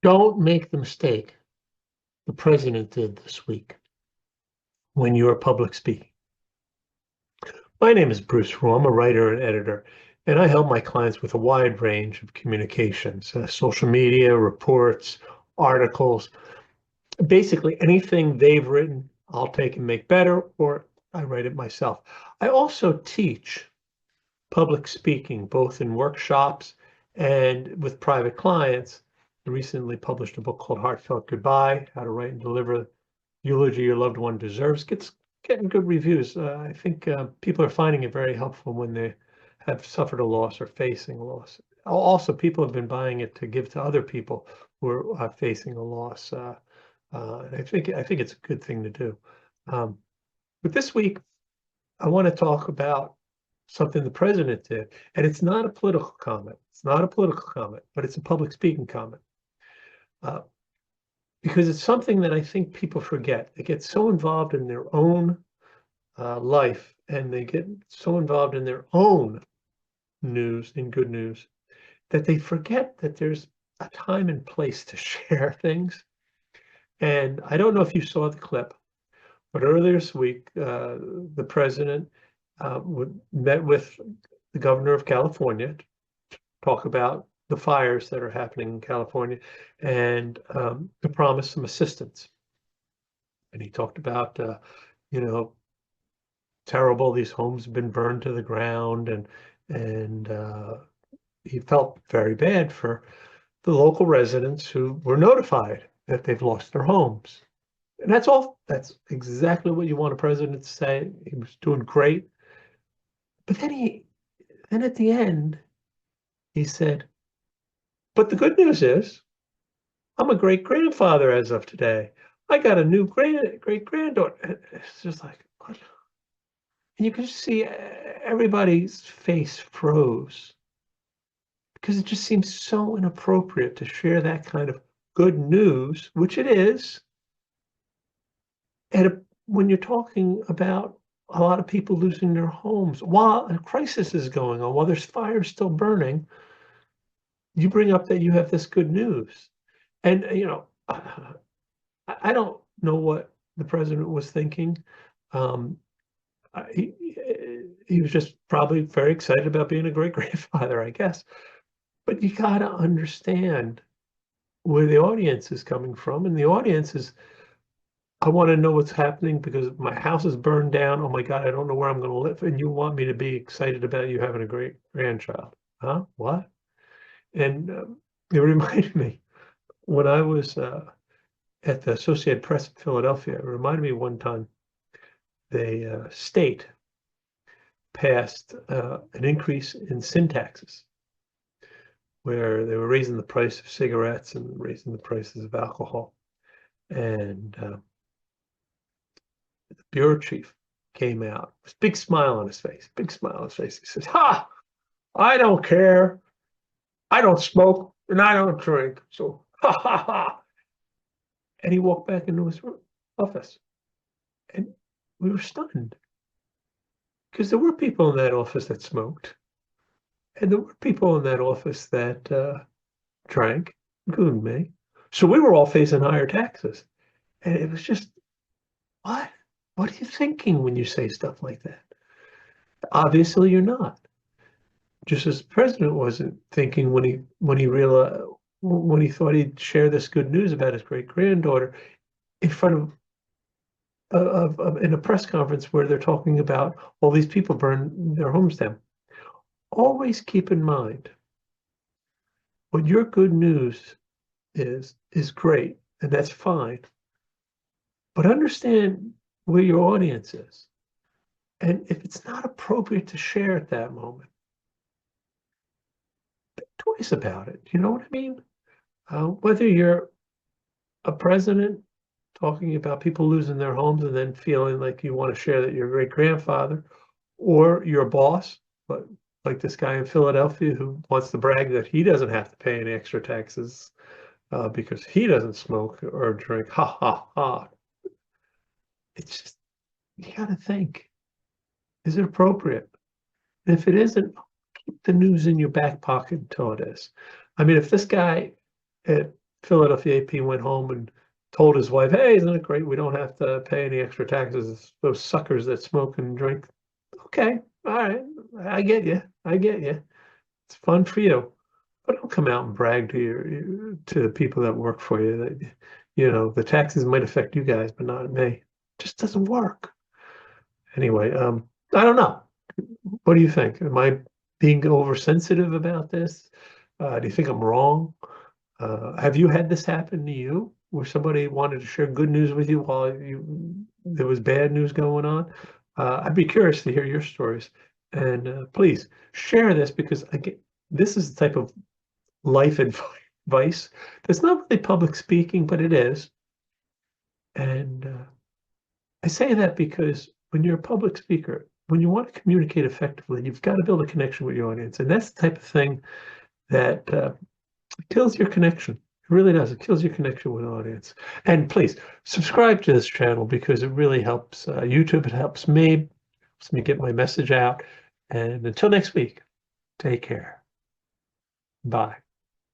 Don't make the mistake the president did this week when you're public speaking. My name is Bruce Rue. I'm a writer and editor, and I help my clients with a wide range of communications, social media, reports, articles, basically anything they've written, I'll take and make better, or I write it myself. I also teach public speaking, both in workshops and with private clients. I recently published a book called Heartfelt Goodbye, How to Write and Deliver Eulogy Your Loved One Deserves. Getting good reviews. I think people are finding it very helpful when they have suffered a loss or facing a loss. Also, people have been buying it to give to other people who are facing a loss. And I think it's a good thing to do. Um, but this week, I want to talk about something the president did, and it's not a political comment. It's not a political comment, but it's a public speaking comment. Uh, because it's something that I think people forget. They get so involved in their own life, and they get so involved in their own news and good news that they forget that there's a time and place to share things. And I don't know if you saw the clip, but earlier this week, the president met with the governor of California to talk about the fires that are happening in California and to promise some assistance. And he talked about, you know, terrible these homes have been burned to the ground, and he felt very bad for the local residents who were notified that they've lost their homes. And that's all. That's exactly what you want a president to say. He was doing great. But then at the end, he said, but the good news is I'm a great-grandfather as of today. I got a new great-granddaughter. It's just like, what? And you can just see everybody's face froze because it just seems so inappropriate to share that kind of good news, which it is, when you're talking about a lot of people losing their homes while a crisis is going on, while there's fires still burning. You bring up that you have this good news. And, I don't know what the president was thinking. Um, he, he was just probably very excited about being a great grandfather, I guess. But you got to understand where the audience is coming from. And the audience is, I want to know what's happening because my house is burned down. Oh my God, I don't know where I'm going to live. And you want me to be excited about you having a great grandchild. Huh? What? And it reminded me when I was at the Associated Press in Philadelphia, it reminded me one time the state passed an increase in sin taxes, where they were raising the price of cigarettes and raising the prices of alcohol. And the bureau chief came out with a big smile on his face, big smile on his face. He says, ha, I don't care. I don't smoke and I don't drink. So, ha, ha, ha. And he walked back into his office. And we were stunned because there were people in that office that smoked. And there were people in that office that drank, including me. So we were all facing higher taxes. And it was just, what? What are you thinking when you say stuff like that? Obviously, you're not. Just as the president wasn't thinking when he realized when he thought he'd share this good news about his great granddaughter in front of in a press conference where they're talking about all these people burn their homes down. Always keep in mind what your good news is great, and that's fine. But understand where your audience is. And if it's not appropriate to share at that moment, think twice about it. You know what I mean? Whether you're a president talking about people losing their homes and then feeling like you want to share that you're a great grandfather, or your boss, but like this guy in Philadelphia who wants to brag that he doesn't have to pay any extra taxes because he doesn't smoke or drink. Ha ha ha. It's just, you got to think, is it appropriate? And if it isn't, keep the news in your back pocket until it is. I mean, if this guy Philadelphia AP went home and told his wife, "Hey, isn't it great? We don't have to pay any extra taxes. It's those suckers that smoke and drink." Okay, all right, I get you. I get you. It's fun for you, but don't come out and brag to to the people that work for you that the taxes might affect you guys, but not me. It just doesn't work. Anyway, I don't know. What do you think? Am I being oversensitive about this? Do you think I'm wrong? Have you had this happen to you, where somebody wanted to share good news with you while there was bad news going on? I'd be curious to hear your stories, and please share this because again, this is the type of life advice that's not really public speaking, but it is. And I say that because when you're a public speaker, when you want to communicate effectively, you've got to build a connection with your audience, and that's the type of thing that kills your connection. It really does. It kills your connection with the audience. And please subscribe to this channel because it really helps YouTube. It helps me get my message out. And until next week, take care. Bye.